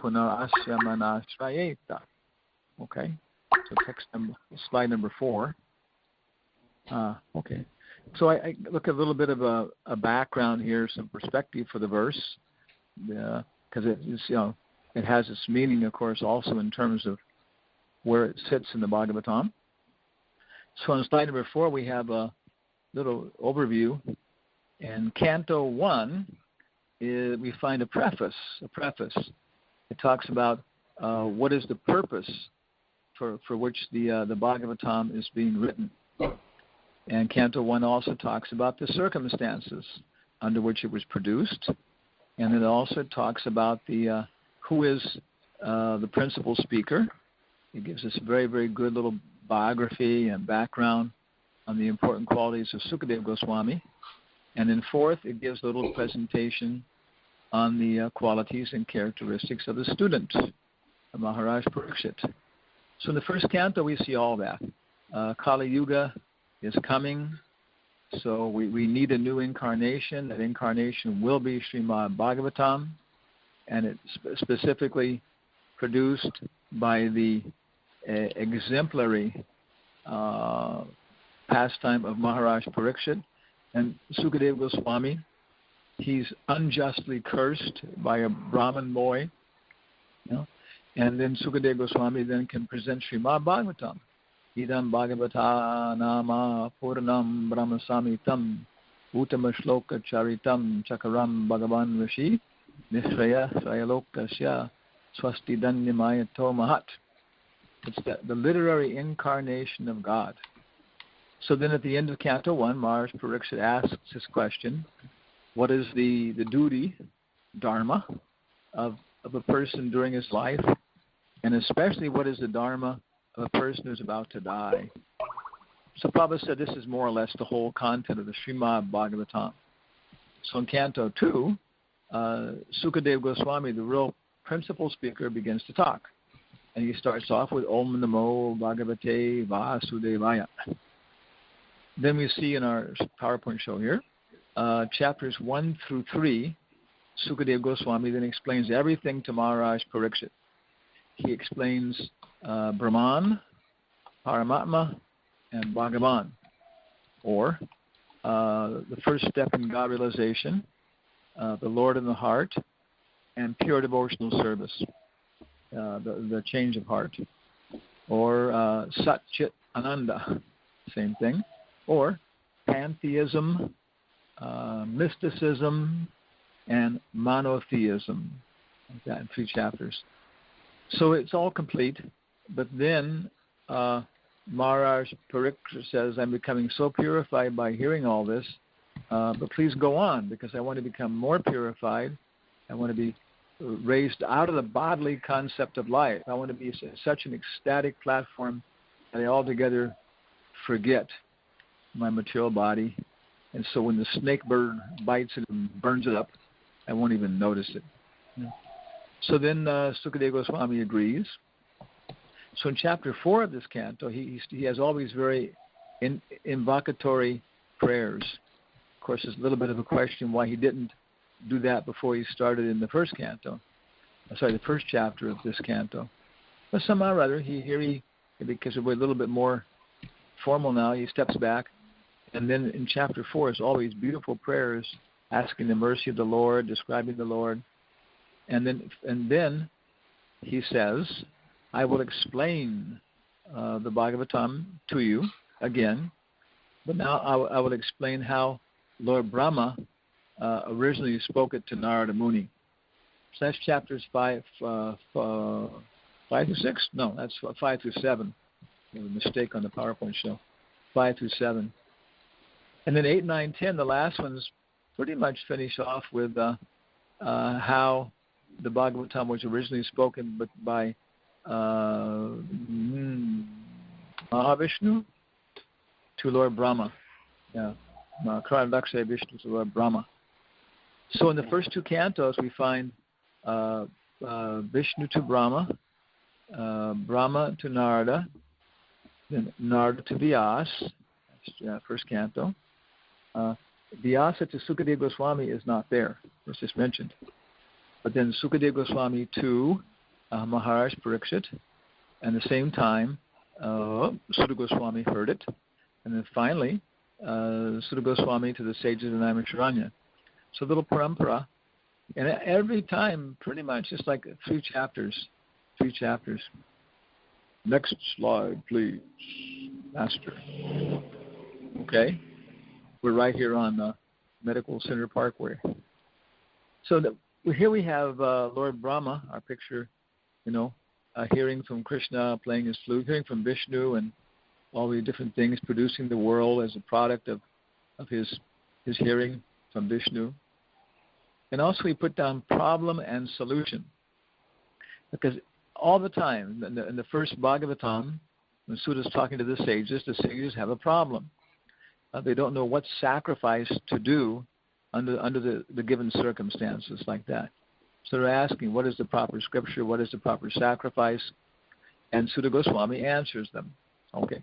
punar asya manashrayeta. Okay, so slide number 4. Okay, so I look at a little bit of a background here, some perspective for the verse, because it has its meaning, of course, also in terms of where it sits in the Bhagavatam. So on slide number 4, we have a little overview. In Canto 1, we find a preface. It talks about what is the purpose for which the Bhagavatam is being written. And Canto 1 also talks about the circumstances under which it was produced. And it also talks about who is the principal speaker. It gives us a very, very good little biography and background on the important qualities of Sukadeva Goswami. And then 4th, it gives a little presentation on the qualities and characteristics of the student, of Maharaj Parikshit. So in the first canto, we see all that. Kali Yuga is coming, so we need a new incarnation. That incarnation will be Srimad Bhagavatam, and it's specifically produced by the exemplary pastime of Maharaj Parikshit. And Sukadeva Goswami, he's unjustly cursed by a Brahmin boy, and then Sukadeva Goswami then can present Srimad Bhagavatam. Idam Bhagavata Nama Purnam Brahmasamitam Uttama Shloka Charitam Chakaram Bhagavan Rishi Nishraya Srayalokasya Swasti Danyamayato Mahat. It's the literary incarnation of God. So then at the end of Canto 1, Maharaj Parikshit asks this question: what is the duty, dharma, of a person during his life, and especially what is the dharma of a person who's about to die? So Prabhupada said this is more or less the whole content of the Srimad Bhagavatam. So in Canto 2, Sukadeva Goswami, the real principal speaker, begins to talk. And he starts off with Om Namo Bhagavate Vasudevaya. Then we see in our PowerPoint show here, chapters 1 through 3, Sukadeva Goswami then explains everything to Maharaj Parikshit. He explains Brahman, Paramatma, and Bhagavan, or the first step in God realization, the Lord in the heart, and pure devotional service, the change of heart, or Sat Chit Ananda, same thing, or pantheism, mysticism, and monotheism, like that in 3 chapters. So it's all complete, but then Maharaj Parikshit says, I'm becoming so purified by hearing all this, but please go on, because I want to become more purified. I want to be raised out of the bodily concept of life. I want to be such an ecstatic platform that I altogether forget my material body. And so when the snake bird bites it and burns it up, I won't even notice it. So then Sukadeva Goswami agrees. So in chapter 4 of this canto, he has all these very invocatory prayers. Of course, there's a little bit of a question why he didn't do that before he started in the first chapter of this canto. But somehow or other, because we're a little bit more formal now, he steps back. And then in chapter 4 is all these beautiful prayers asking the mercy of the Lord, describing the Lord. And then he says, I will explain the Bhagavatam to you again, but now I will explain how Lord Brahma originally spoke it to Narada Muni. So that's chapters 5 through 6? No, that's 5 through 7. There was a mistake on the PowerPoint show. 5 through 7. And then 8, 9, 10, the last ones pretty much finish off with how the Bhagavatam was originally spoken by Mahavishnu to Lord Brahma. Yeah, Karadaksha Vishnu to Lord Brahma. So in the first 2 cantos, we find Vishnu to Brahma, Brahma to Narada, then Narada to Vyasa, that's first canto. Vyasa to Sukadeva Goswami is not there, it's just mentioned. But then Sukadeva Goswami to Maharaj Parikshit, and at the same time, Sutta Goswami heard it, and then finally, Sutta Goswami to the sages of Naimisharanya. So little parampara, and every time, pretty much, it's like 3 chapters. Next slide, please, Master. Okay, we're right here on Medical Center Parkway. So here we have Lord Brahma, our picture, hearing from Krishna, playing his flute, hearing from Vishnu, and all the different things, producing the world as a product of his hearing from Vishnu. And also he put down problem and solution. Because all the time, in the first Bhagavatam, when Suda is talking to the sages have a problem. They don't know what sacrifice to do under the given circumstances like that. So they're asking, what is the proper scripture? What is the proper sacrifice? And Sutta Goswami answers them. Okay.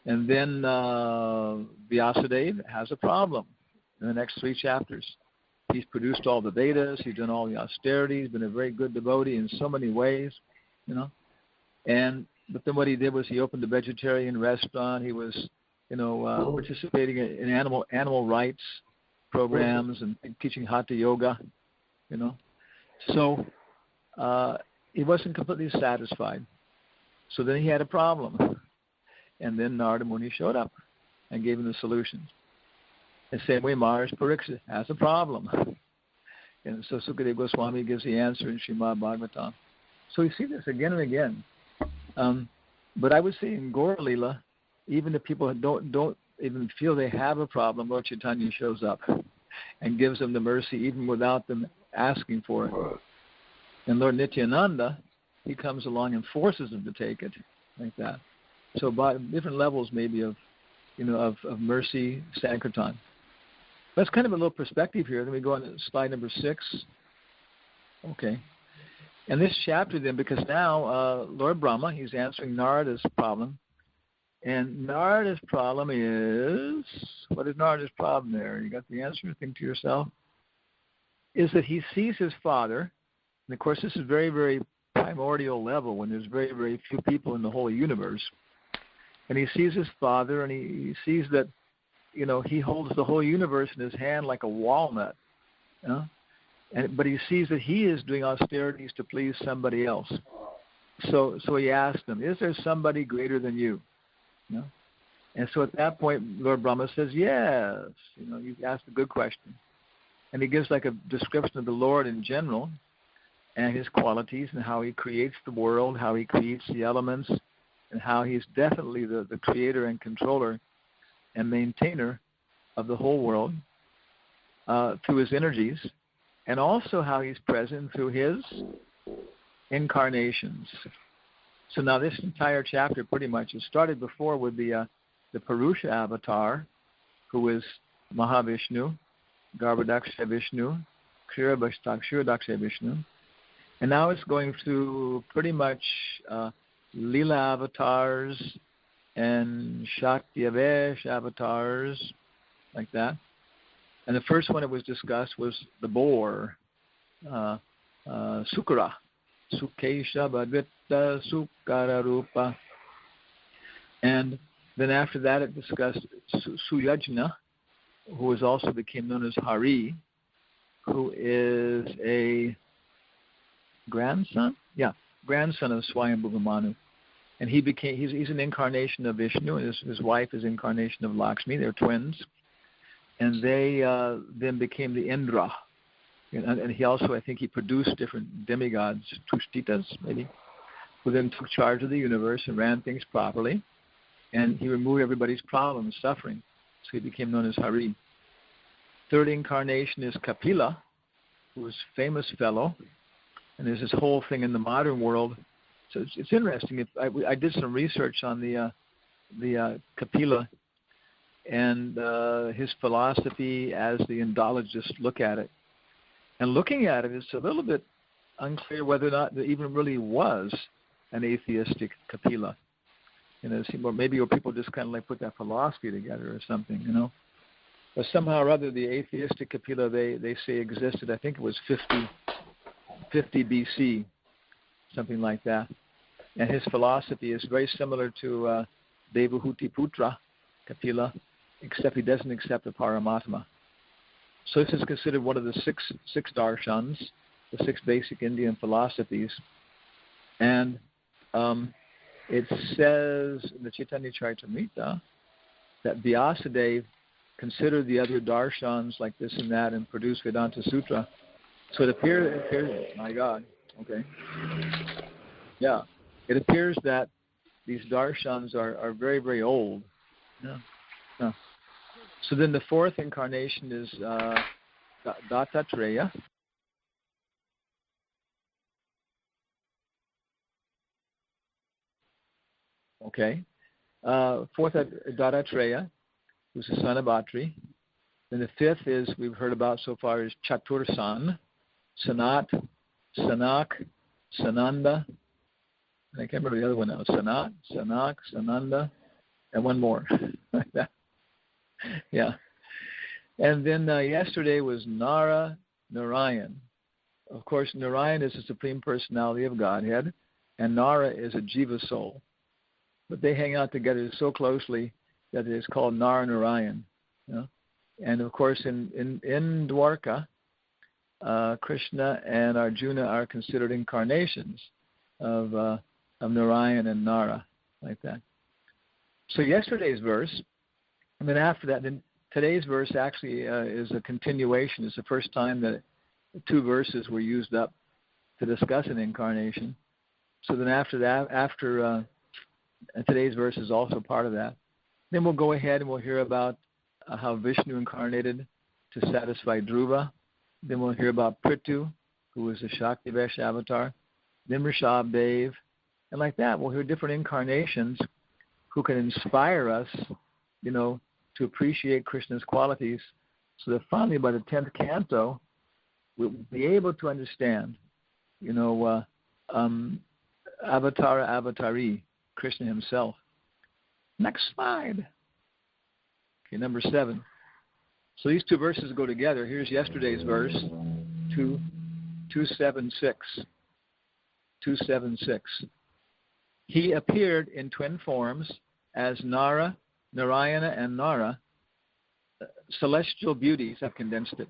And then Vyasadeva has a problem in the next 3 chapters. He's produced all the Vedas. He's done all the austerities. Been a very good devotee in so many ways, But then what he did was he opened a vegetarian restaurant. He was, participating in animal rights programs and teaching Hatha Yoga, So he wasn't completely satisfied. So then he had a problem. And then Narada Muni showed up and gave him the solutions. The same way Maharaj Parikshit has a problem. And so Sukadeva Goswami gives the answer in Srimad Bhagavatam. So we see this again and again. But I would say in Gaura Leela, even if people don't even feel they have a problem, Lord Chaitanya shows up and gives them the mercy even without them asking for it. And Lord Nityananda, he comes along and forces them to take it like that. So by different levels maybe of mercy, Sankirtan. That's kind of a little perspective here. Then we go on to slide number 6. Okay. And this chapter then, because now Lord Brahma, he's answering Narada's problem. And Narada's problem is, what is Narada's problem there? You got the answer? Think to yourself. Is that he sees his father, and of course this is very, very primordial level when there's very, very few people in the whole universe. And he sees his father, and he sees that, he holds the whole universe in his hand like a walnut. But he sees that he is doing austerities to please somebody else. So he asked him, is there somebody greater than you? And so at that point, Lord Brahma says, yes. You've asked a good question. And he gives like a description of the Lord in general and his qualities and how he creates the world, how he creates the elements, and how he's definitely the creator and controller and maintainer of the whole world through his energies, and also how he's present through his incarnations. So now this entire chapter pretty much, it started before with the Purusha avatar, who is Mahavishnu, Garbhadaksha Vishnu, Kshirodaksha Vishnu, and now it's going through pretty much Leela avatars and Shakti-avesh avatars, like that. And the first one that was discussed was the boar, Sukara, Sukesha Bhadvita Sukara Rupa. And then after that it discussed Suyajna, who also became known as Hari, who is a grandson of Swayambhuva Manu. And he's an incarnation of Vishnu, and his wife is incarnation of Lakshmi. They're twins. And they then became the Indra. And he also, I think he produced different demigods, Tushtitas maybe, who then took charge of the universe and ran things properly. And he removed everybody's problems, suffering. So he became known as Hari. Third incarnation is Kapila, who was a famous fellow. And there's this whole thing in the modern world. So it's interesting. I did some research on the Kapila and his philosophy as the Indologists look at it. And looking at it, it's a little bit unclear whether or not there even really was an atheistic Kapila. Or maybe people just kind of like put that philosophy together or something, But somehow or other, the atheistic Kapila, they say existed. I think it was 50 BC. something like that. And his philosophy is very similar to Devahuti Putra, Kapila, except he doesn't accept the Paramatma. So this is considered one of the six darshans, the six basic Indian philosophies. And it says in the Chaitanya Charitamrita that Vyasadeva considered the other darshans like this and that and produced Vedanta Sutra. So it appears, my God, okay. Yeah, it appears that these darshans are very, very old. Yeah. Yeah. So then the fourth incarnation is Dattatreya. Okay. Fourth, Dattatreya, who's the son of Atri. Then the fifth is, we've heard about so far, is Chatursan, Sanat, Sanak, Sananda. I can't remember the other one now. Sanat, Sanak, Sananda, and one more. Like that. Yeah. And then yesterday was Nara Narayan. Of course, Narayan is the Supreme Personality of Godhead, and Nara is a Jiva soul. But they hang out together so closely that it is called Nara Narayan. You know? And of course, in Dwarka, Krishna and Arjuna are considered incarnations of Narayan and Nara, like that. So yesterday's verse, and then after that, then today's verse actually is a continuation. It's the first time that two verses were used up to discuss an incarnation. So then after that, and today's verse is also part of that. Then we'll go ahead and we'll hear about how Vishnu incarnated to satisfy Dhruva. Then we'll hear about Prithu, who is a Shakti Vesh avatar. Then Rishabdev. And like that, we'll hear different incarnations who can inspire us, to appreciate Krishna's qualities, so that finally by the 10th canto, we'll be able to understand, Avatara Avatari, Krishna himself. Next slide. Okay, number 7. So these two verses go together. Here's yesterday's verse, 276. 276. He appeared in twin forms as Nara, Narayana, and Nara, celestial beauties. I've condensed it.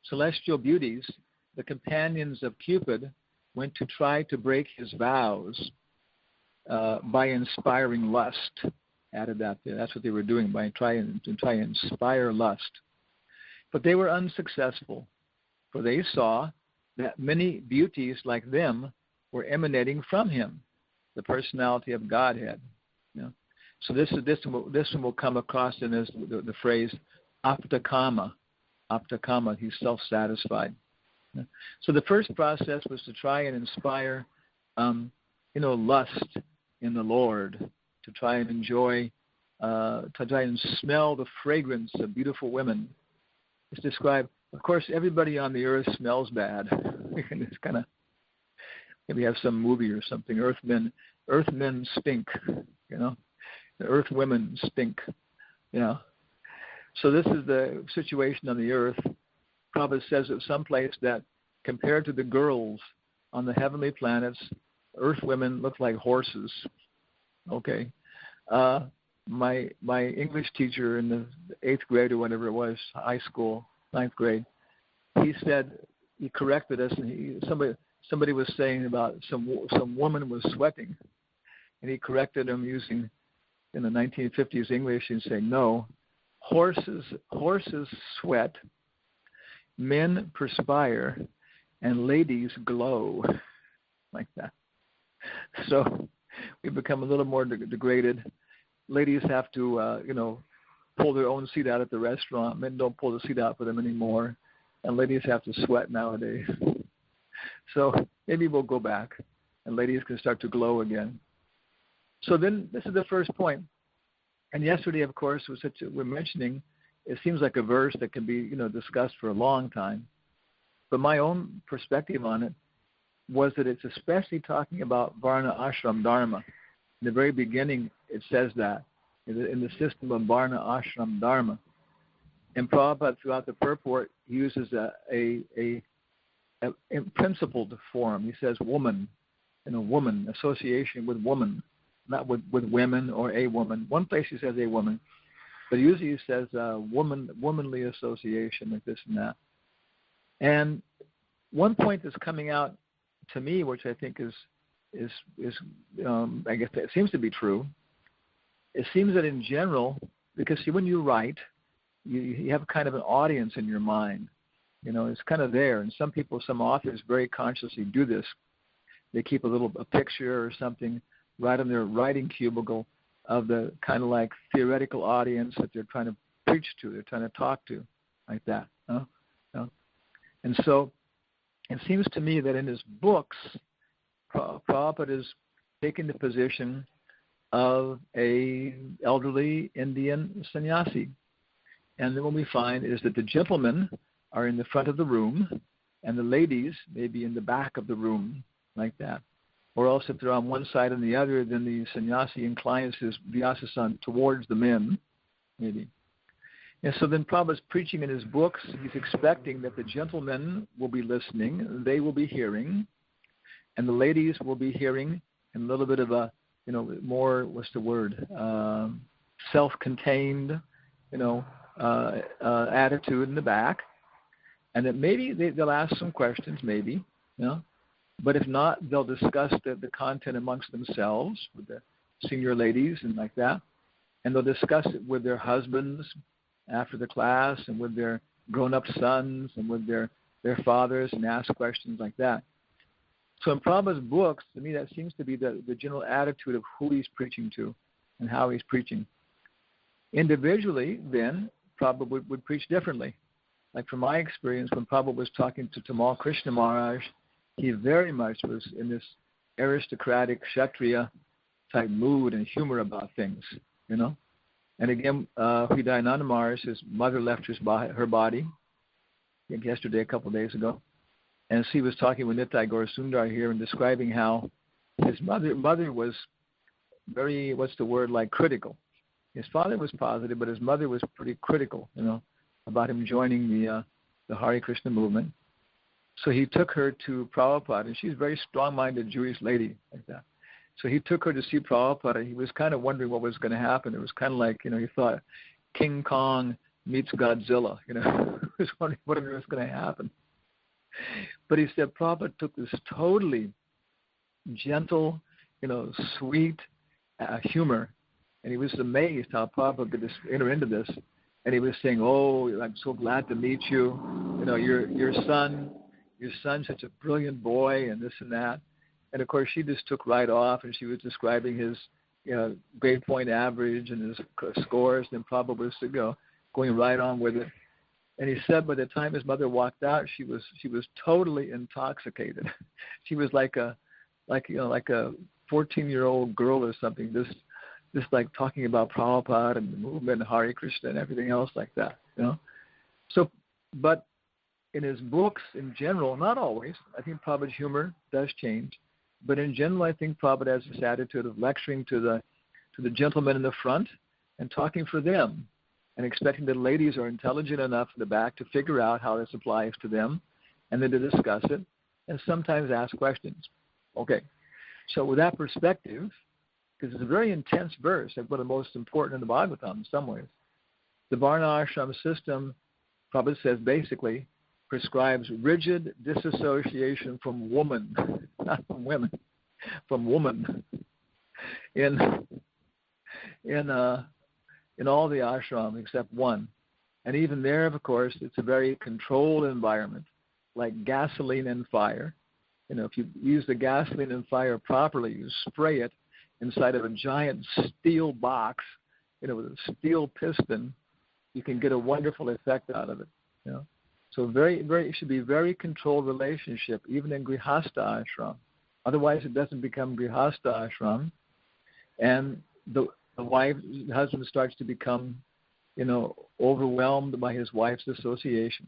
Celestial beauties, the companions of Cupid, went to try to break his vows by inspiring lust. Added that there. That's what they were doing, by trying to inspire lust. But they were unsuccessful, for they saw that many beauties like them were emanating from him, the personality of Godhead. So this one will come across in the phrase aptakama. Aptakama, he's self-satisfied. So the first process was to try and inspire, lust in the Lord, to try and enjoy, to try and smell the fragrance of beautiful women. It's described, of course, everybody on the earth smells bad. It's kind of, maybe have some movie or something. Earthmen stink, The earth women stink, So this is the situation on the earth. Prabhupada says at some place that compared to the girls on the heavenly planets, earth women look like horses. Okay. My English teacher in the 8th grade or whatever it was, high school, 9th grade, he said, he corrected us, and somebody was saying about some woman was sweating, and he corrected him using in the 1950s English and saying, no, horses sweat, men perspire, and ladies glow, like that. So we've become a little more degraded. Ladies have to, pull their own seat out at the restaurant. Men don't pull the seat out for them anymore. And ladies have to sweat nowadays. So maybe we'll go back and ladies can start to glow again. So then this is the first point. And yesterday, of course, we're mentioning, it seems like a verse that can be, discussed for a long time. But my own perspective on it was that it's especially talking about Varna Ashram Dharma. In the very beginning, it says that, in the system of Varna Ashram Dharma. And Prabhupada, throughout the purport, uses a principled form. He says woman, woman, association with woman, not with women or a woman. One place he says a woman, but usually he says womanly association, like this and that. And one point that's coming out to me, which I think is I guess it seems to be true. It seems that in general, because see, when you write, you have kind of an audience in your mind. It's kind of there. And some authors very consciously do this. They keep a picture or something right on their writing cubicle of the kind of like theoretical audience that they're trying to preach to, they're trying to talk to, like that. And so it seems to me that in his books, Prabhupada is taking the position of a elderly Indian sannyasi. And then what we find is that the gentlemen are in the front of the room and the ladies may be in the back of the room, like that. Or else if they're on one side and the other, then the sannyasi inclines his Vyasasan towards the men, maybe. And so then Prabhupada's preaching in his books, he's expecting that the gentlemen will be listening, they will be hearing, and the ladies will be hearing in a little bit of a, more, self-contained, attitude in the back. And that maybe they'll ask some questions, maybe, but if not, they'll discuss the content amongst themselves with the senior ladies and like that. And they'll discuss it with their husbands after the class and with their grown-up sons and with their fathers and ask questions like that. So in Prabhupada's books, to me, that seems to be the general attitude of who he's preaching to and how he's preaching. Individually, then, Prabhupada would preach differently. Like from my experience, when Prabhupada was talking to Tamal Krishna Maharaj, he very much was in this aristocratic Kshatriya type mood and humor about things, And again, Hridayananda Maharaj, his mother left her body yesterday, a couple of days ago. And he was talking with Nitai Gaur Sundar here and describing how his mother was very, critical. His father was positive, but his mother was pretty critical, about him joining the Hare Krishna movement. So he took her to Prabhupada, and she's a very strong-minded Jewish lady like that. So he took her to see Prabhupada. He was kind of wondering what was going to happen. It was kind of like, he thought King Kong meets Godzilla, He was wondering what was going to happen. But he said Prabhupada took this totally gentle, sweet humor, and he was amazed how Prabhupada could just enter into this. And he was saying, "Oh, I'm so glad to meet you. Your son's such a brilliant boy, and this and that." And of course, she just took right off, and she was describing his, grade point average and his scores. And Prabhupada was going right on with it. And he said by the time his mother walked out, she was totally intoxicated. She was like a 14-year-old girl or something, just like talking about Prabhupada and the movement and Hare Krishna and everything else like that, So, but in his books in general, not always, I think Prabhupada's humor does change. But in general, I think Prabhupada has this attitude of lecturing to the gentlemen in the front and talking for them, and expecting that ladies are intelligent enough in the back to figure out how this applies to them, and then to discuss it, and sometimes ask questions. Okay, so with that perspective, because it's a very intense verse, like one of the most important in the Bhagavatam in some ways, the Varna Ashram system, Prabhupada says, basically prescribes rigid disassociation from woman, not from women, from woman. In all the ashram except one. And even there, of course, it's a very controlled environment, like gasoline and fire. If you use the gasoline and fire properly, you spray it inside of a giant steel box, with a steel piston, you can get a wonderful effect out of it. So it should be a very controlled relationship, even in Grihastha ashram. Otherwise, it doesn't become Grihastha ashram, and the husband starts to become, overwhelmed by his wife's association.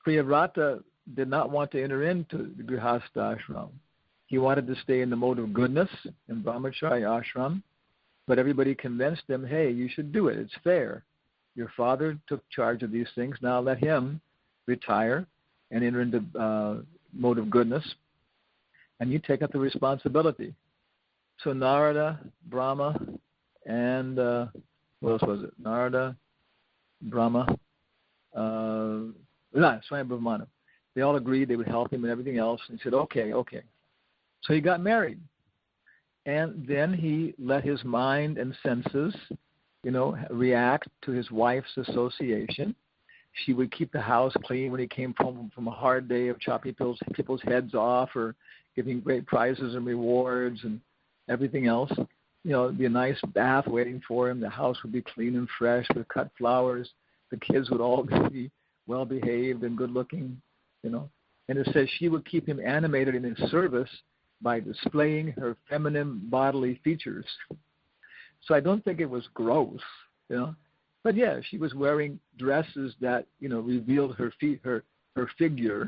Priyavrata did not want to enter into the Grihastha ashram. He wanted to stay in the mode of goodness in Brahmacharya ashram, but everybody convinced him, hey, you should do it. It's fair. Your father took charge of these things. Now let him retire and enter into mode of goodness. and you take up the responsibility. So Narada, Brahma, and what else was it? Narada, Brahma, Swami Brahmana. They all agreed they would help him and everything else. And he said, okay. So he got married. And then he let his mind and senses, react to his wife's association. She would keep the house clean when he came home from a hard day of chopping people's heads off or giving great prizes and rewards and everything else. There'd be a nice bath waiting for him. The house would be clean and fresh with cut flowers. The kids would all be well-behaved and good-looking, And it says she would keep him animated in his service by displaying her feminine bodily features. So I don't think it was gross, But yeah, she was wearing dresses that, revealed her feet, her figure,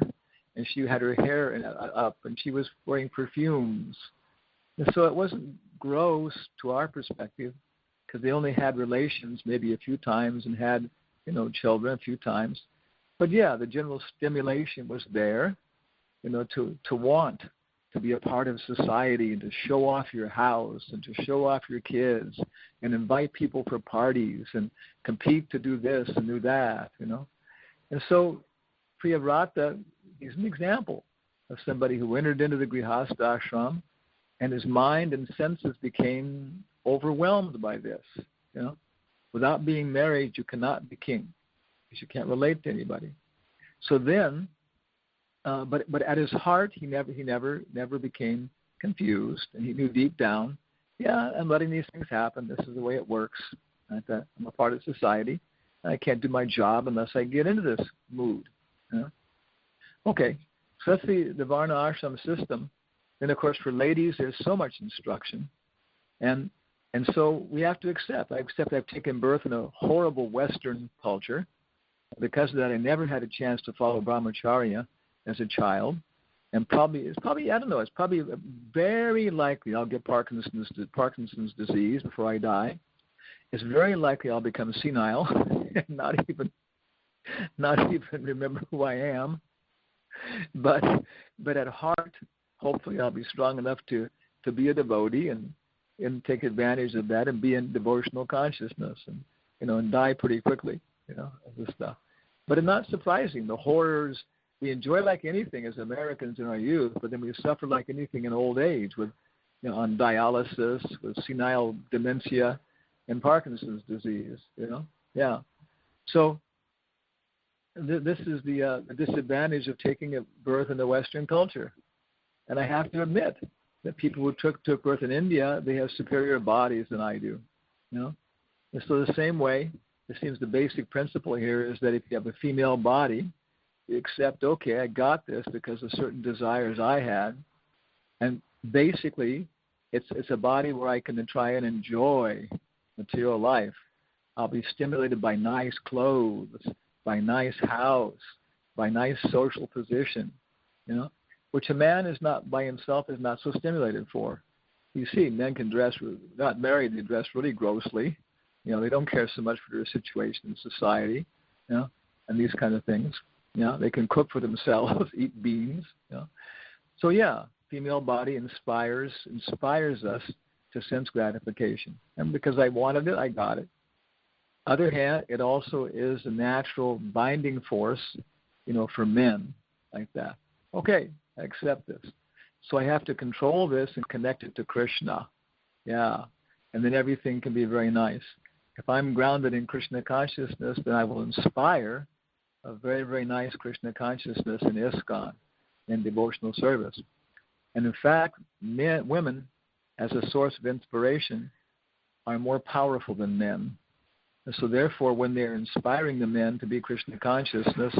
and she had her hair up, and she was wearing perfumes. And so it wasn't gross to our perspective, because they only had relations maybe a few times and had, children a few times. But yeah, the general stimulation was there, to want to be a part of society and to show off your house and to show off your kids and invite people for parties and compete to do this and do that, And so Priyavrata is an example of somebody who entered into the Grihastha ashram and his mind and senses became overwhelmed by this, Without being married, you cannot be king because you can't relate to anybody. So then, but at his heart, he never became confused, and he knew deep down, I'm letting these things happen. This is the way it works. I'm a part of society. I can't do my job unless I get into this mood. Okay, so that's the Varna ashram system. Then, of course, for ladies, there's so much instruction, and so we have to accept. I accept I've taken birth in a horrible Western culture. Because of that, I never had a chance to follow brahmacharya as a child, and it's probably very likely I'll get Parkinson's disease before I die. It's very likely I'll become senile and not even remember who I am. But at heart, hopefully I'll be strong enough to be a devotee and take advantage of that and be in devotional consciousness and die pretty quickly, of this stuff. But it's not surprising. The horrors, we enjoy like anything as Americans in our youth, but then we suffer like anything in old age with, on dialysis, with senile dementia and Parkinson's disease, Yeah. So this is the disadvantage of taking a birth in the Western culture. And I have to admit that people who took birth in India, they have superior bodies than I do, And so the same way, it seems the basic principle here is that if you have a female body, you accept, okay, I got this because of certain desires I had. And basically, it's a body where I can try and enjoy material life. I'll be stimulated by nice clothes, by nice house, by nice social position, which a man is not by himself is not so stimulated for. You see, men can dress, not married, they dress really grossly. They don't care so much for their situation in society, and these kind of things. They can cook for themselves, eat beans. So female body inspires us to sense gratification, and because I wanted it, I got it. Other hand, it also is a natural binding force, for men like that. Okay, I accept this. So I have to control this and connect it to Krishna. And then everything can be very nice. If I'm grounded in Krishna consciousness, then I will inspire a very, very nice Krishna consciousness in ISKCON, in devotional service. And in fact, women, as a source of inspiration, are more powerful than men. And so therefore, when they're inspiring the men to be Krishna consciousness,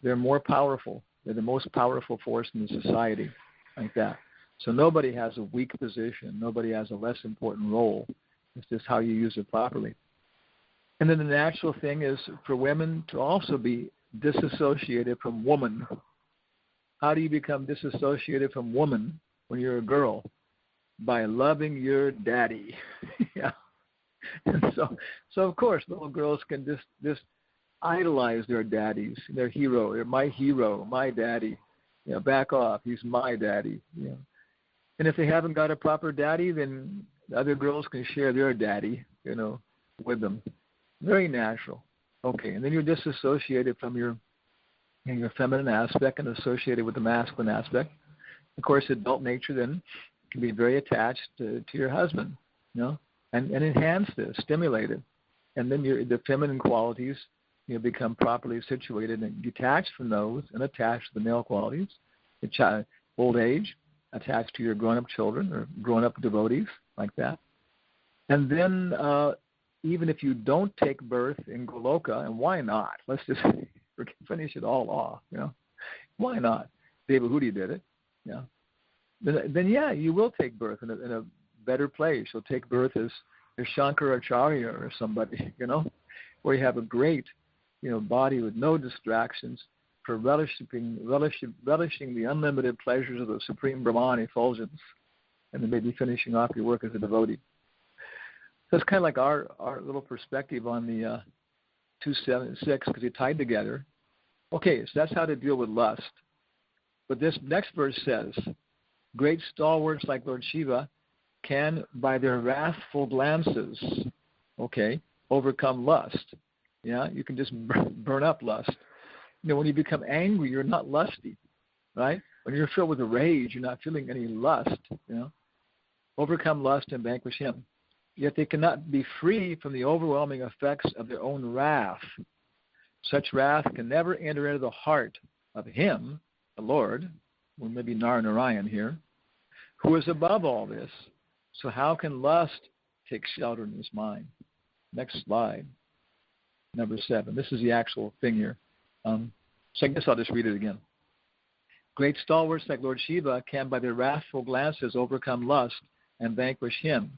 they're more powerful. They're the most powerful force in the society, like that. So nobody has a weak position. Nobody has a less important role. It's just how you use it properly. And then the natural thing is for women to also be disassociated from woman. How do you become disassociated from woman when you're a girl? By loving your daddy. And so of course little girls can just idolize their daddies, their hero. They're my hero, my daddy. Back off. He's my daddy. And if they haven't got a proper daddy, then other girls can share their daddy, with them. Very natural. Okay, and then you're disassociated from your feminine aspect and associated with the masculine aspect. Of course, adult nature then can be very attached to your husband, and enhanced it, stimulated. And then the feminine qualities become properly situated and detached from those and attached to the male qualities. Old age, attached to your grown-up children or grown-up devotees, like that. And then even if you don't take birth in Goloka, and why not? Let's just finish it all off, Why not? Devahuti did it, Then you will take birth in a better place. You'll take birth as Shankaracharya or somebody, where you have a great, body with no distractions for relishing the unlimited pleasures of the Supreme Brahman effulgence, and then maybe finishing off your work as a devotee. So it's kind of like our little perspective on the 276, because they're tied together. Okay, so that's how to deal with lust. But this next verse says, great stalwarts like Lord Śiva can, by their wrathful glances, overcome lust. Yeah, you can just burn up lust. When you become angry, you're not lusty, right? When you're filled with rage, you're not feeling any lust, Overcome lust and vanquish him. Yet they cannot be free from the overwhelming effects of their own wrath. Such wrath can never enter into the heart of him, the Lord, or maybe Narayan here, who is above all this. So how can lust take shelter in his mind? Next slide, number 7. This is the actual thing here. So I guess I'll just read it again. Great stalwarts like Lord Śiva can, by their wrathful glances, overcome lust and vanquish him.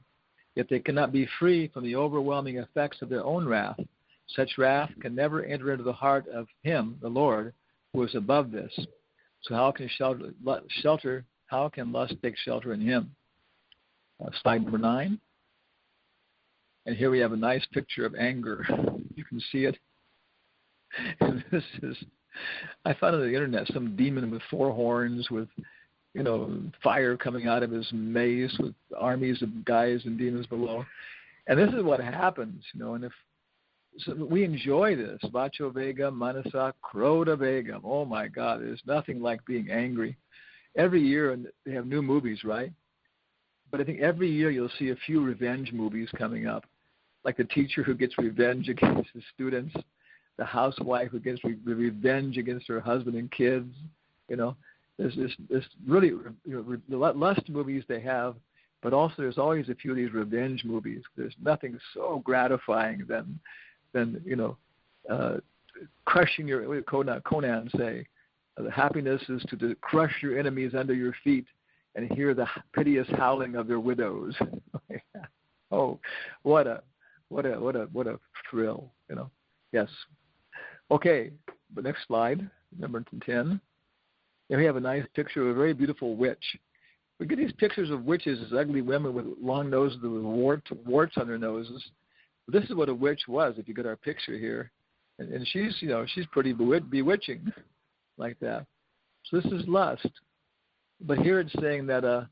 Yet they cannot be free from the overwhelming effects of their own wrath. Such wrath can never enter into the heart of him, the Lord, who is above this. So how can lust take shelter in him? Slide number 9. And here we have a nice picture of anger. You can see it. And this is, I found on the internet some demon with 4 horns with, fire coming out of his mace with armies of guys and demons below. And this is what happens, and so we enjoy this. Vacho Vegam, Manasa, Krodha Vegam. Oh my God, there's nothing like being angry. Every year, and they have new movies, right? But I think every year you'll see a few revenge movies coming up. Like the teacher who gets revenge against his students, the housewife who gets revenge against her husband and kids, There's this really lust movies they have, but also there's always a few of these revenge movies. There's nothing so gratifying than crushing your, what did Conan say? The happiness is to crush your enemies under your feet and hear the piteous howling of their widows. Oh, what a thrill, Yes. Okay, but next slide, number 10. Here we have a nice picture of a very beautiful witch. We get these pictures of witches as ugly women with long noses with warts on their noses. But this is what a witch was, if you get our picture here. And she's, she's pretty bewitching like that. So this is lust. But here it's saying that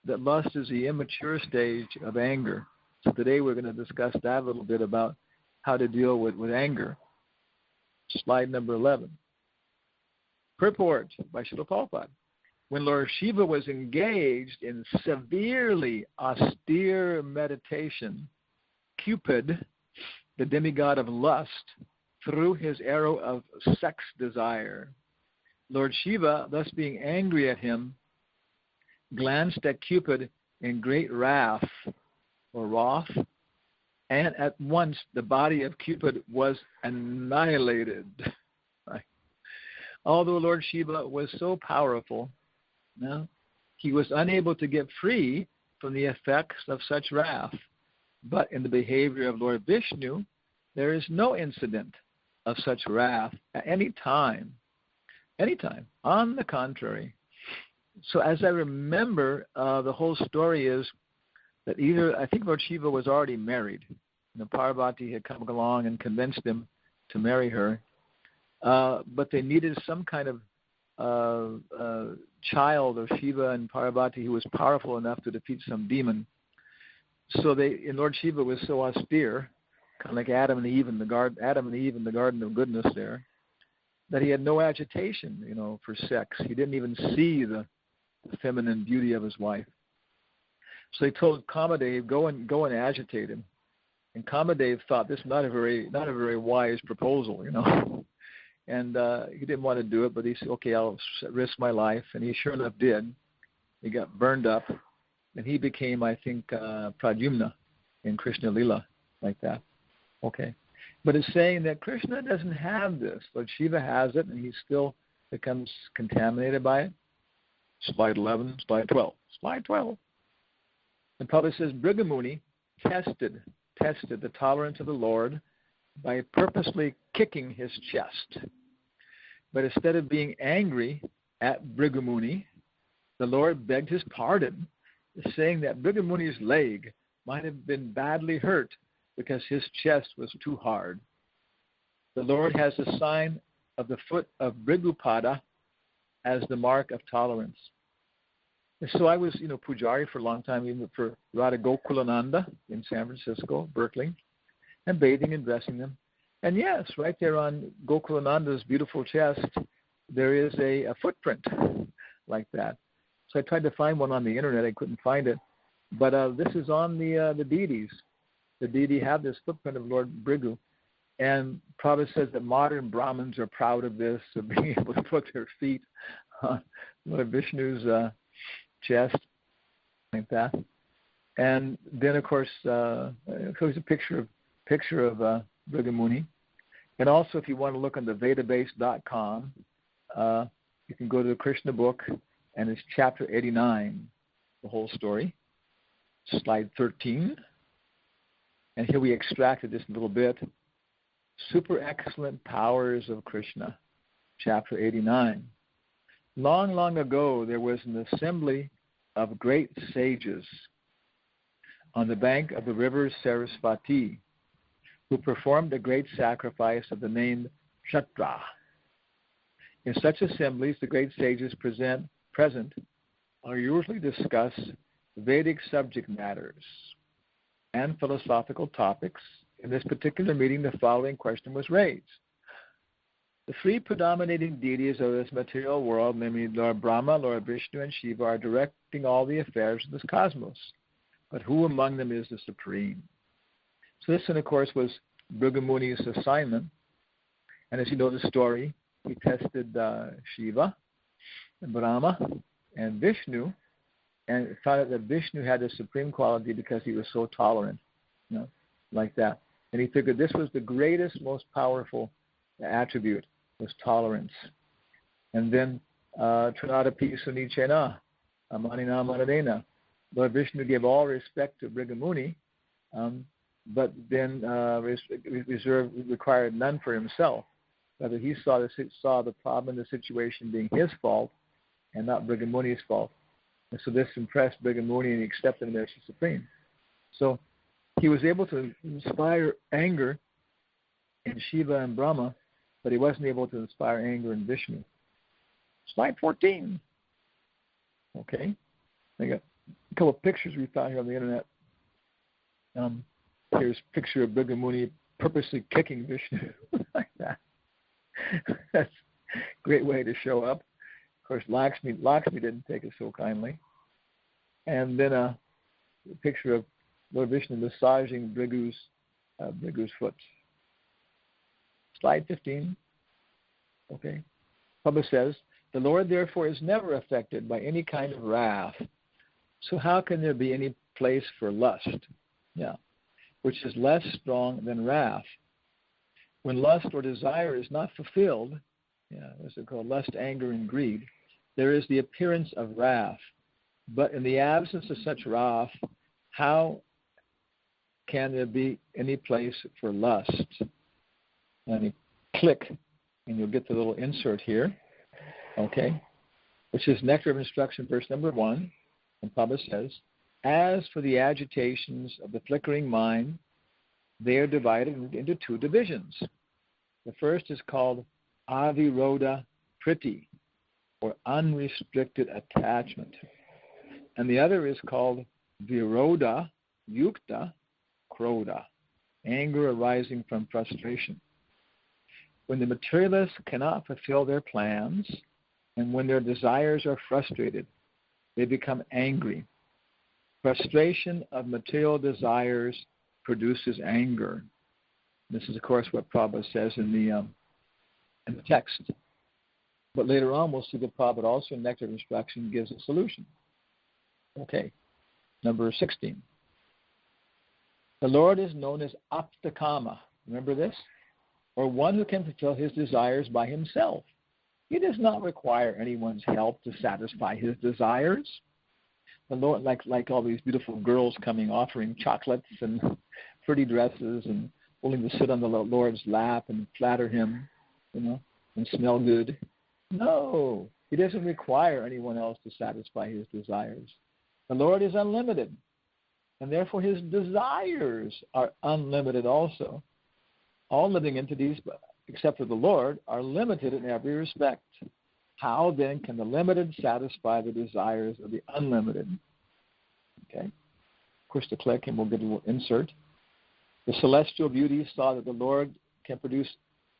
lust is the immature stage of anger. So today we're going to discuss that a little bit about how to deal with anger. Slide number 11. Purport by Srila Prabhupada. When Lord Śiva was engaged in severely austere meditation, Cupid, the demigod of lust, threw his arrow of sex desire. Lord Śiva, thus being angry at him, glanced at Cupid in great wrath, or wrath, and at once the body of Cupid was annihilated. Although Lord Śiva was so powerful, he was unable to get free from the effects of such wrath. But in the behavior of Lord Vishnu, there is no incident of such wrath at any time. Anytime. On the contrary. So as I remember, the whole story is that I think Lord Śiva was already married. Parvati had come along and convinced him to marry her. But they needed some kind of child of Shiva and Parvati who was powerful enough to defeat some demon. So Lord Shiva was so austere, kind of like Adam and Eve in the Garden of Goodness there, that he had no agitation, for sex. He didn't even see the feminine beauty of his wife. So he told Kamadev, go and agitate him. And Kamadev thought this not a very wise proposal, And he didn't want to do it, but he said, okay, I'll risk my life. And he sure enough did. He got burned up. And he became, I think, Pradyumna in Krishna Lila, like that. Okay. But it's saying that Krishna doesn't have this. Lord Shiva has it, and he still becomes contaminated by it. Slide 11, slide 12. Slide 12. And Prabhupada says, Brigamuni tested the tolerance of the Lord by purposely kicking his chest. But instead of being angry at Brigamuni, the Lord begged his pardon, saying that Brigamuni's leg might have been badly hurt because his chest was too hard. The Lord has the sign of the foot of Brigupada as the mark of tolerance. And so I was, Pujari for a long time, even for Radha Gokulananda in San Francisco, Berkeley, and bathing and dressing them. And yes, right there on Gokulananda's beautiful chest, there is a footprint like that. So I tried to find one on the internet. I couldn't find it. But this is on the deities. The deity had this footprint of Lord Brigu. And Prabhupada says that modern Brahmins are proud of this, of being able to put their feet on Lord Vishnu's chest, like that. And then, of course, shows a picture of Brigamuni. And also, if you want to look on the Vedabase.com, you can go to the Krishna book, and it's chapter 89, the whole story. Slide 13. And here we extracted this a little bit. Super excellent powers of Krishna, chapter 89. Long, long ago, there was an assembly of great sages on the bank of the river Sarasvati, who performed a great sacrifice of the name Kshatriya. In such assemblies, the great sages present are usually discuss Vedic subject matters and philosophical topics. In this particular meeting, the following question was raised. The three predominating deities of this material world, namely Lord Brahma, Lord Vishnu, and Shiva, are directing all the affairs of this cosmos. But who among them is the supreme? So this, of course, was Brigamuni's assignment. And as you know the story, he tested Shiva, and Brahma, and Vishnu, and found out that Vishnu had the supreme quality because he was so tolerant, like that. And he figured this was the greatest, most powerful attribute, was tolerance. And then, Trinadapi Sunichena, Amanina Manadena. Lord Vishnu gave all respect to Brigamuni, but then required none for himself. Rather, he saw the problem in the situation being his fault and not Brigamuni's fault. And so this impressed Brigamuni, and he accepted him as the supreme. So he was able to inspire anger in Shiva and Brahma, but he wasn't able to inspire anger in Vishnu. Slide 14. Okay. I got a couple of pictures we found here on the internet. Here's a picture of Brigamuni purposely kicking Vishnu like that. That's a great way to show up. Of course, Lakshmi didn't take it so kindly. And then a picture of Lord Vishnu massaging Brigu's foot. Slide 15. Okay. Prabhupada says, the Lord therefore is never affected by any kind of wrath. So how can there be any place for lust? Yeah. Which is less strong than wrath. When lust or desire is not fulfilled, what's it called, lust, anger, and greed, there is the appearance of wrath. But in the absence of such wrath, how can there be any place for lust? And you click, and you'll get the little insert here, okay, which is Nectar of Instruction, verse number 1. And Prabhupada says, as for the agitations of the flickering mind, they are divided into two divisions. The first is called Aviroda Priti, or unrestricted attachment. And the other is called viroda yukta krodha, anger arising from frustration. When the materialists cannot fulfill their plans, and when their desires are frustrated, they become angry. Frustration of material desires produces anger. This is, of course, what Prabhupada says in the text. But later on, we'll see that Prabhupada also in Nectar of Instruction gives a solution. Okay, number 16. The Lord is known as Aptakama. Remember this? Or one who can fulfill his desires by himself. He does not require anyone's help to satisfy his desires. The Lord, like all these beautiful girls coming, offering chocolates and pretty dresses and willing to sit on the Lord's lap and flatter him, and smell good. No, he doesn't require anyone else to satisfy his desires. The Lord is unlimited, and therefore his desires are unlimited also. All living entities, except for the Lord, are limited in every respect. How then can the limited satisfy the desires of the unlimited? Okay. Push the click and we'll get a little insert. The celestial beauties saw that the Lord can produce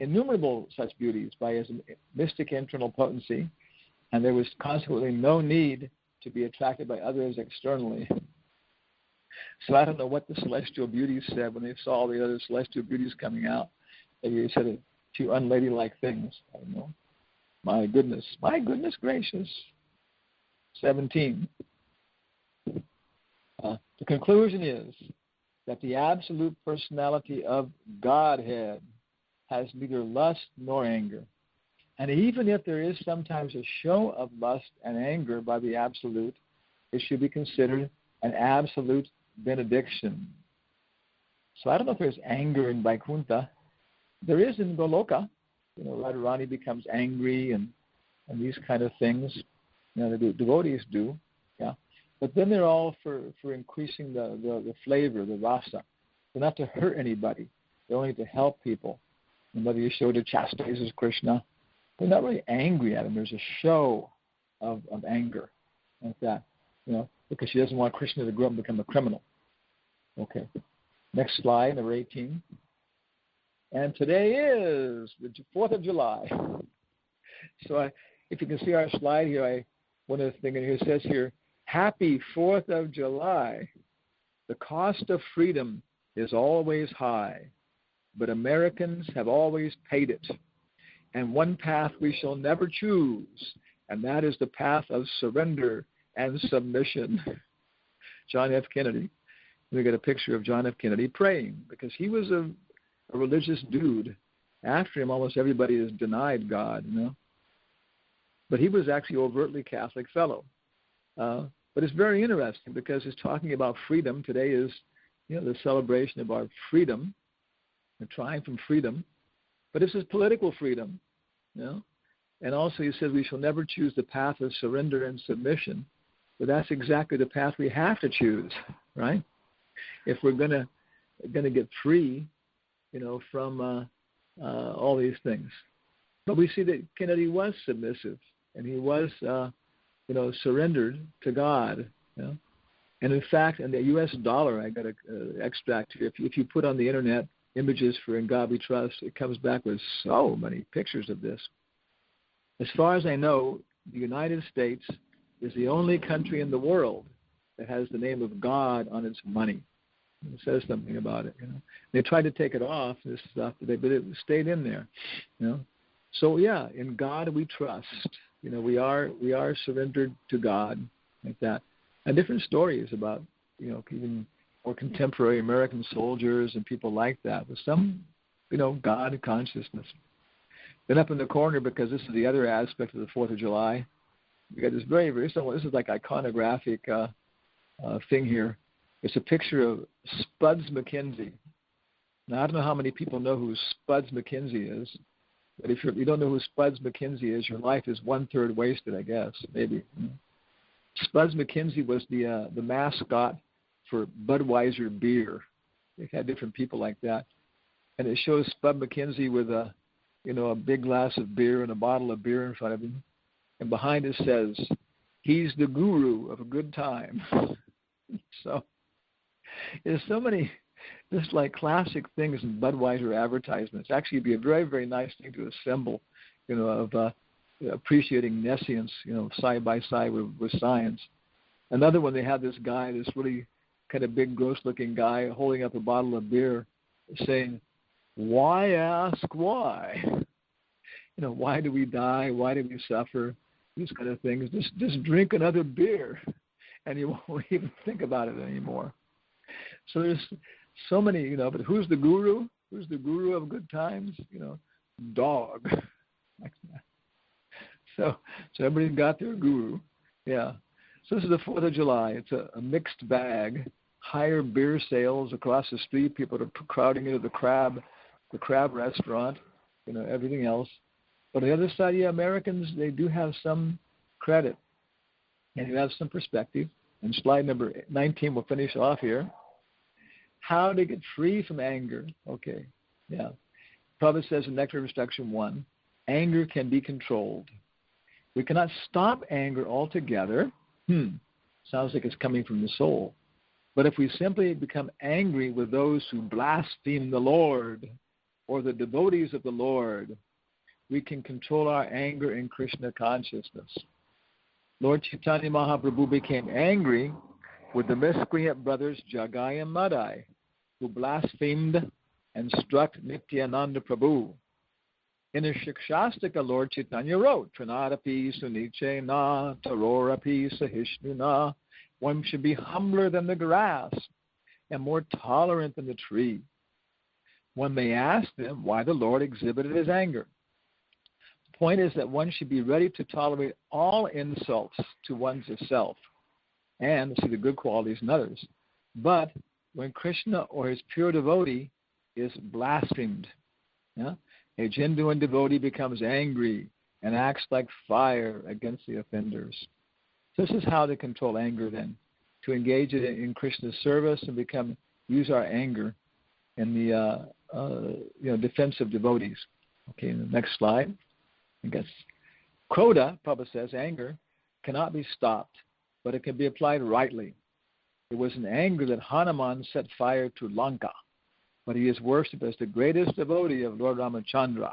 innumerable such beauties by his mystic internal potency, and there was consequently no need to be attracted by others externally. So I don't know what the celestial beauties said when they saw all the other celestial beauties coming out. Maybe they said a few unladylike things. I don't know. My goodness gracious. 17. The conclusion is that the absolute personality of Godhead has neither lust nor anger. And even if there is sometimes a show of lust and anger by the absolute, it should be considered an absolute benediction. So I don't know if there's anger in Vaikuntha. There is in Goloka. Radharani becomes angry and these kind of things. The devotees do. Yeah. But then they're all for increasing the flavor, the rasa. They're not to hurt anybody. They're only to help people. And whether Yashoda chastises Krishna, they're not really angry at him. There's a show of anger like that, because she doesn't want Krishna to grow up and become a criminal. Okay. Next slide, number 18. And today is the 4th of July. So if you can see our slide here, one of the things in here says here, Happy 4th of July. The cost of freedom is always high, but Americans have always paid it. And one path we shall never choose, and that is the path of surrender and submission. John F. Kennedy. We got a picture of John F. Kennedy praying, because he was a religious dude. After him, almost everybody has denied God, But he was actually overtly Catholic fellow. But it's very interesting because it's talking about freedom. Today is, the celebration of our freedom, the triumph from freedom. But this is political freedom, And also he says we shall never choose the path of surrender and submission. But that's exactly the path we have to choose, right? If we're gonna get free, from all these things. But we see that Kennedy was submissive, and he was, surrendered to God. And in fact, in the U.S. dollar, I got an extract here. If you put on the internet images for In God We Trust, it comes back with so many pictures of this. As far as I know, the United States is the only country in the world that has the name of God on its money. It says something about it. They tried to take it off, this stuff, but it stayed in there. So yeah, in God we trust. We are surrendered to God like that. And different stories about even more contemporary American soldiers and people like that with some God consciousness. Then up in the corner, because this is the other aspect of the 4th of July, we got this very, very simple. This is like iconographic thing here. It's a picture of Spuds MacKenzie. Now, I don't know how many people know who Spuds MacKenzie is, but if you don't know who Spuds MacKenzie is, your life is 1/3 wasted, I guess, maybe. Spuds MacKenzie was the mascot for Budweiser beer. They've had different people like that. And it shows Spud MacKenzie with a big glass of beer and a bottle of beer in front of him. and behind it says, he's the guru of a good time. So there's so many just like classic things in Budweiser advertisements. Actually, it'd be a very, very nice thing to assemble, of appreciating nescience, side by side with science. Another one, they have this guy, this really kind of big, gross-looking guy holding up a bottle of beer saying, why ask why? Why do we die? Why do we suffer? These kind of things. Just drink another beer, and you won't even think about it anymore. So there's so many, but who's the guru? Who's the guru of good times? Dog. Like that. So everybody's got their guru. Yeah. So this is the 4th of July. It's a mixed bag. Higher beer sales across the street. People are crowding into the crab restaurant, everything else. But on the other side, Americans, they do have some credit. And you have some perspective. And slide number 19, we'll finish off here. How to get free from anger. Okay, yeah. Prabhupada says in Nectar of Instruction 1, anger can be controlled. We cannot stop anger altogether. Sounds like it's coming from the soul. But if we simply become angry with those who blaspheme the Lord or the devotees of the Lord, we can control our anger in Krishna consciousness. Lord Chaitanya Mahaprabhu became angry with the miscreant brothers Jagai and Madai, who blasphemed and struck Nityananda Prabhu. In the Shikshastika, Lord Chaitanya wrote, Trinadapi suniche na tarorapi sahishnuna. One should be humbler than the grass and more tolerant than the tree. One may ask them why the Lord exhibited his anger. The point is that one should be ready to tolerate all insults to one's self and see the good qualities in others. But when Krishna or his pure devotee is blasphemed, a genuine devotee becomes angry and acts like fire against the offenders. This is how to control anger then, to engage it in Krishna's service and use our anger in the defense of devotees. Okay, the next slide. I guess Krodha, Prabhupada says, anger cannot be stopped, but it can be applied rightly. It was in anger that Hanuman set fire to Lanka, but he is worshipped as the greatest devotee of Lord Ramachandra.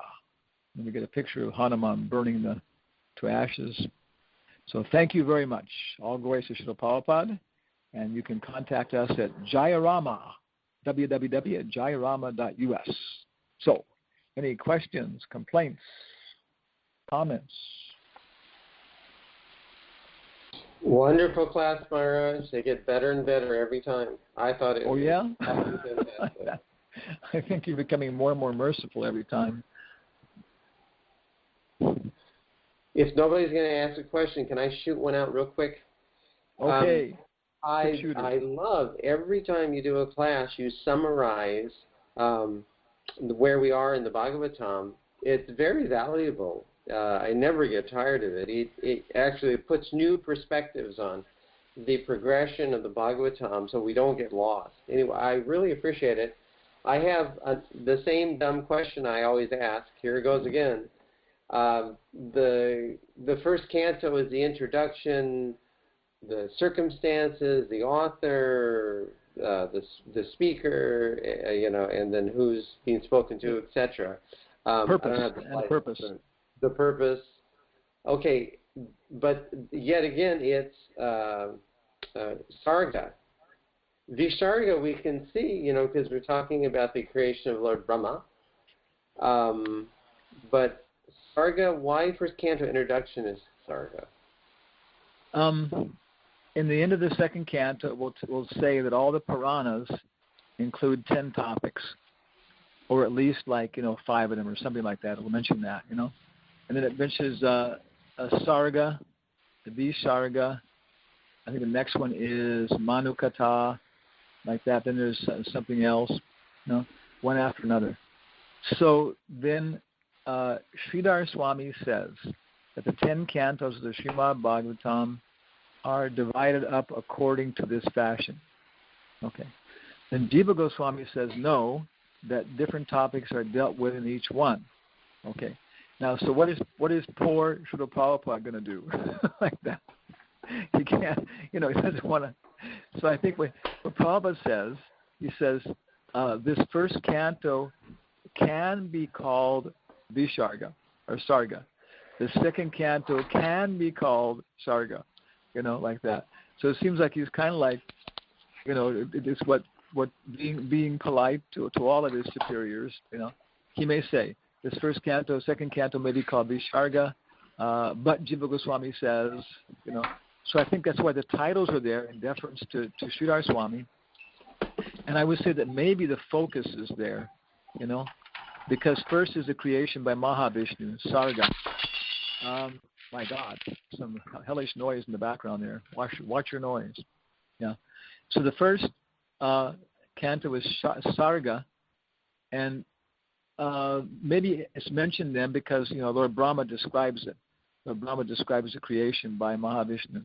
And we get a picture of Hanuman burning to ashes. So thank you very much. All glories to Srila Prabhupada. And you can contact us at Jayarama, www.jayarama.us. So, any questions, complaints, comments? Wonderful class, Maharaj. They get better and better every time. I thought it was fantastic. I think you're becoming more and more merciful every time. If nobody's going to ask a question, can I shoot one out real quick? Okay. I love every time you do a class, you summarize where we are in the Bhagavatam. It's very valuable. I never get tired of it. It actually puts new perspectives on the progression of the Bhagavatam so we don't get lost. Anyway, I really appreciate it. I have the same dumb question I always ask. Here it goes again. The first canto is the introduction, the circumstances, the author, the speaker, and then who's being spoken to, etc. Purpose. The purpose. Okay, but yet again, it's Sarga. Visarga we can see, because we're talking about the creation of Lord Brahma. But Sarga, why first canto introduction is Sarga? In the end of the second canto, we'll say that all the Puranas include 10 topics, or at least 5 of them, or something like that. We'll mention that, And then it mentions a Sarga, the Visarga. I think the next one is Manukata, like that. Then there's something else, one after another. So then Sridhar Swami says that the 10 cantos of the Srimad Bhagavatam are divided up according to this fashion. Okay. Then Jiva Goswami says no, that different topics are dealt with in each one. Okay. Now, so what is poor Srila Prabhupada going to do like that? He can't, he doesn't want to. So I think what Prabhupada says, he says this first canto can be called Visarga or Sarga. The second canto can be called Sarga, like that. So it seems like he's kind of like, it's what being polite to all of his superiors, he may say, this first canto, second canto may be called Visarga, but Jiva Goswami says, so I think that's why the titles are there in deference to Sridhar Swami. And I would say that maybe the focus is there, because first is the creation by Mahavishnu, Sarga. My God, some hellish noise in the background there. Watch your noise. Yeah. So the first canto is Sarga, and maybe it's mentioned then because Lord Brahma describes it. Lord Brahma describes the creation by Mahavishnu.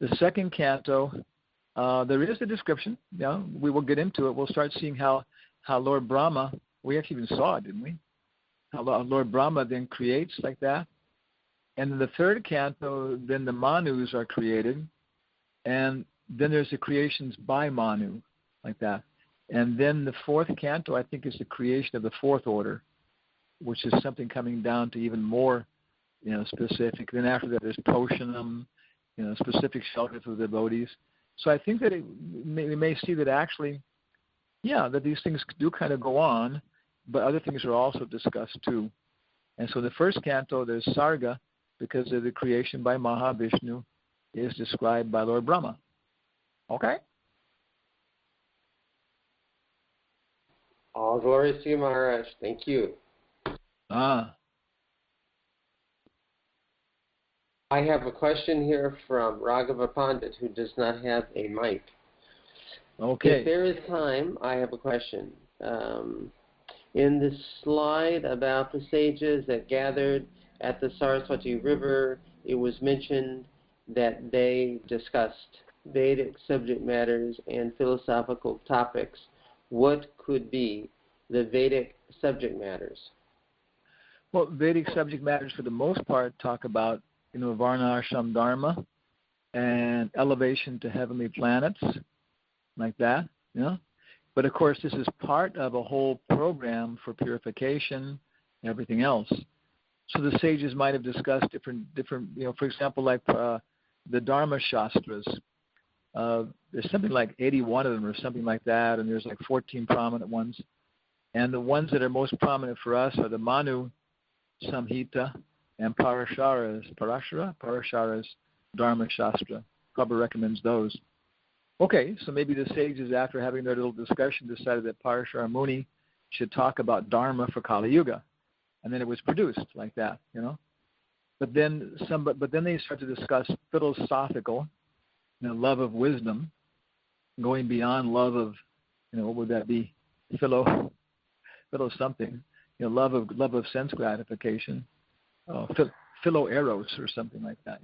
The second canto, there is a description. Yeah, we will get into it. We'll start seeing how Lord Brahma. We actually even saw it, didn't we? How Lord Brahma then creates like that. And in the third canto, then the Manus are created, and then there's the creations by Manu, like that. And then the fourth canto, I think, is the creation of the fourth order, which is something coming down to even more, specific. Then after that, there's Poshanam, specific shelter for the devotees. So I think that we may see that actually, that these things do kind of go on, but other things are also discussed too. And so the first canto, there's Sarga, because of the creation by Mahavishnu, is described by Lord Brahma. Okay? All glories to you, Maharaj. Thank you. I have a question here from Raghava Pandit, who does not have a mic. Okay. If there is time, I have a question. In the slide about the sages that gathered at the Saraswati River, it was mentioned that they discussed Vedic subject matters and philosophical topics. What could be the Vedic subject matters? Well, Vedic subject matters for the most part talk about, Varna Ashram Dharma and elevation to heavenly planets, like that, But of course, this is part of a whole program for purification and everything else. So the sages might have discussed different, for example, like the Dharma Shastras. There's something like 81 of them or something like that, and there's like 14 prominent ones. And the ones that are most prominent for us are the Manu Samhita and Parashara's Dharma Shastra. Prabhupada recommends those. Okay, so maybe the sages, after having their little discussion, decided that Parashara Muni should talk about Dharma for Kali Yuga. And then it was produced like that, But then they start to discuss philosophical, love of wisdom, going beyond love of, what would that be? Philo something, love of sense gratification, philo eros or something like that,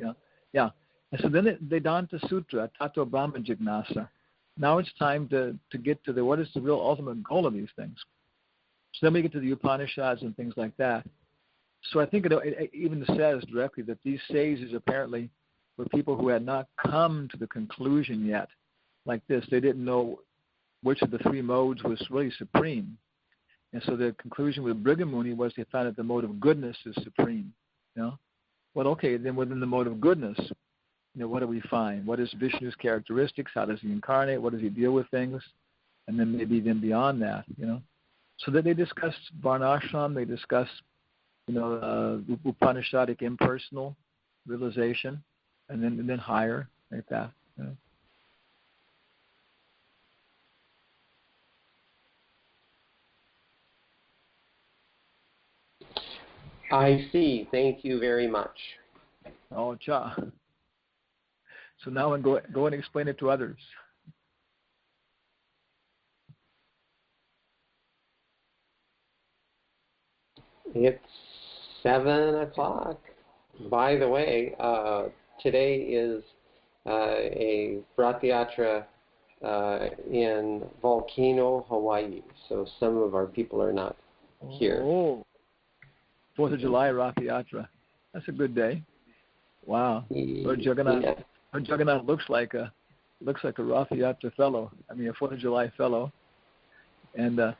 yeah. And so then they Vedanta Sutra, Tato Brahma Jignasa. Now it's time to get to what is the real ultimate goal of these things. So then we get to the Upanishads and things like that. So I think it even says directly that these sages apparently were people who had not come to the conclusion yet, like this. They didn't know which of the three modes was really supreme. And so the conclusion with Brigamuni was they found that the mode of goodness is supreme. Well, okay, then within the mode of goodness, what do we find? What is Vishnu's characteristics? How does he incarnate? What does he deal with things? And then maybe then beyond that, So that they discuss Varnashram, they discuss, Upanishadic impersonal realization, and then higher, like that. I see. Thank you very much. Oh, cha. So now go and explain it to others. It's 7 o'clock. By the way, today is a Rath-yatra in Volcano, Hawaii. So some of our people are not here. Oh. 4th of July Rath Yatra. That's a good day. Wow. Lord Jagannath. Yeah. Lord Jagannath looks like a Rath Yatra fellow. I mean, a 4th of July fellow. And of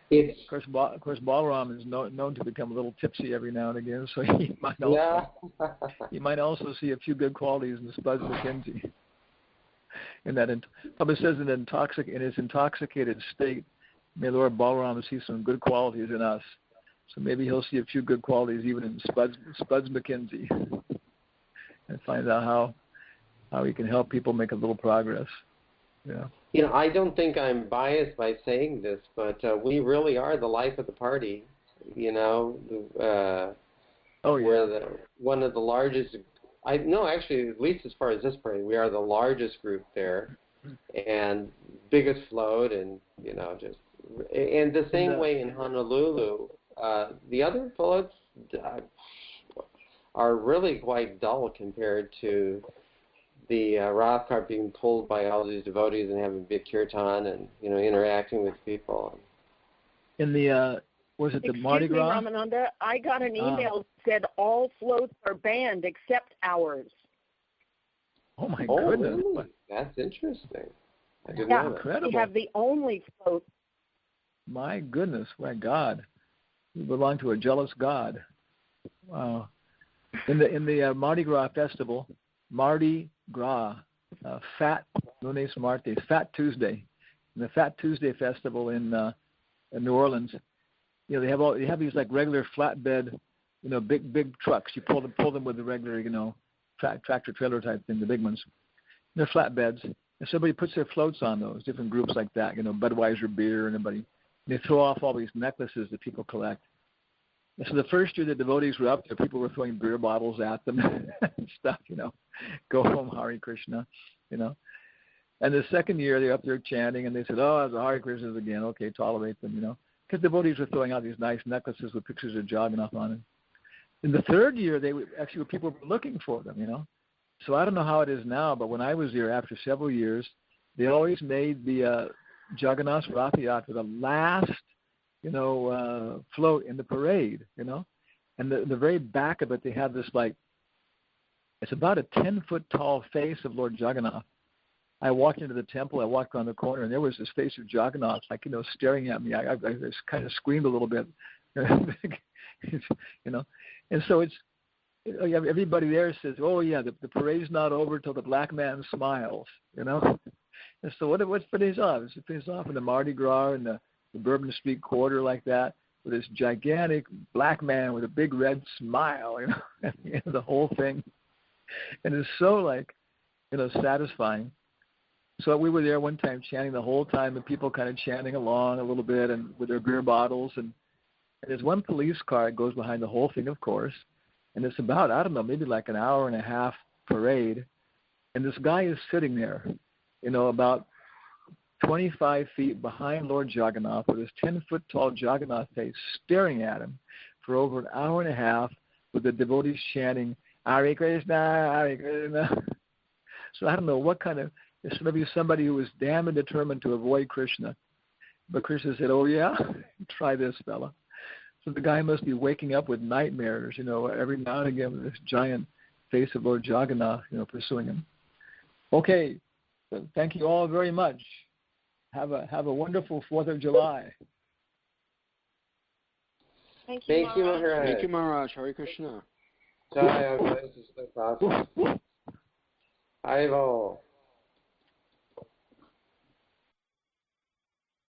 course, Balaram is known to become a little tipsy every now and again, so he might also see a few good qualities in Spuds McKenzie. In that, probably says in his intoxicated state, may Lord Balaram see some good qualities in us. So maybe he'll see a few good qualities even in Spuds McKenzie, and find out how he can help people make a little progress. Yeah. You know, I don't think I'm biased by saying this, but we really are the life of the party. You know, we're one of the largest. Actually, at least as far as this party, we are the largest group there, and biggest float, and and the same way in Honolulu. The other floats are really quite dull compared to the Rath cart being pulled by all these devotees and having big kirtan and interacting with people. In the was it the Mardi Gras? Excuse me, Ramananda, I got an email that said all floats are banned except ours. Oh my goodness! Really? That's interesting. I didn't know that. Incredible. We have the only float. My goodness! My God, we belong to a jealous God. Wow. In the Mardi Gras festival. Mardi Gras, Fat Lunes Martes, Fat Tuesday, in the Fat Tuesday festival in New Orleans. They have these like regular flatbed, big trucks. You pull them with the regular, tractor trailer type thing, the big ones. They're flatbeds, and somebody puts their floats on those. Different groups like that, Budweiser beer and everybody. They throw off all these necklaces that people collect. And so the first year the devotees were up there, people were throwing beer bottles at them and stuff, go home, Hare Krishna, And the second year they're up there chanting, and they said, oh, the Hare Krishnas again, okay, tolerate them, because devotees were throwing out these nice necklaces with pictures of Jagannath on it. In the third year, people were looking for them, So I don't know how it is now, but when I was there after several years, they always made the Jagannath Rath Yatra the last float in the parade, and the very back of it, they have this it's about a 10-foot tall face of Lord Jagannath. I walked into the temple, I walked around the corner, and there was this face of Jagannath, staring at me. I just kind of screamed a little bit, and so everybody there says, oh yeah, the parade's not over till the black man smiles, And so what's finished off? It's finished off in the Mardi Gras and the Bourbon Street quarter like that, with this gigantic black man with a big red smile, at the end of the whole thing. And it's so satisfying. So we were there one time chanting the whole time, and people kind of chanting along a little bit and with their beer bottles. And there's one police car that goes behind the whole thing, of course. And it's about, I don't know, maybe like an hour and a half parade. And this guy is sitting there, about 25 feet behind Lord Jagannath with his 10-foot tall Jagannath face staring at him for over an hour and a half with the devotees chanting, Hare Krishna, Hare Krishna. So I don't know what kind of, it's maybe somebody who was damn and determined to avoid Krishna. But Krishna said, oh yeah, try this fella. So the guy must be waking up with nightmares, every now and again with this giant face of Lord Jagannath, pursuing him. Okay, so thank you all very much. Have a wonderful 4th of July. Thank you, Maharaj. Thank you, Maharaj. Hare Krishna. Jai, this is awesome. Hi,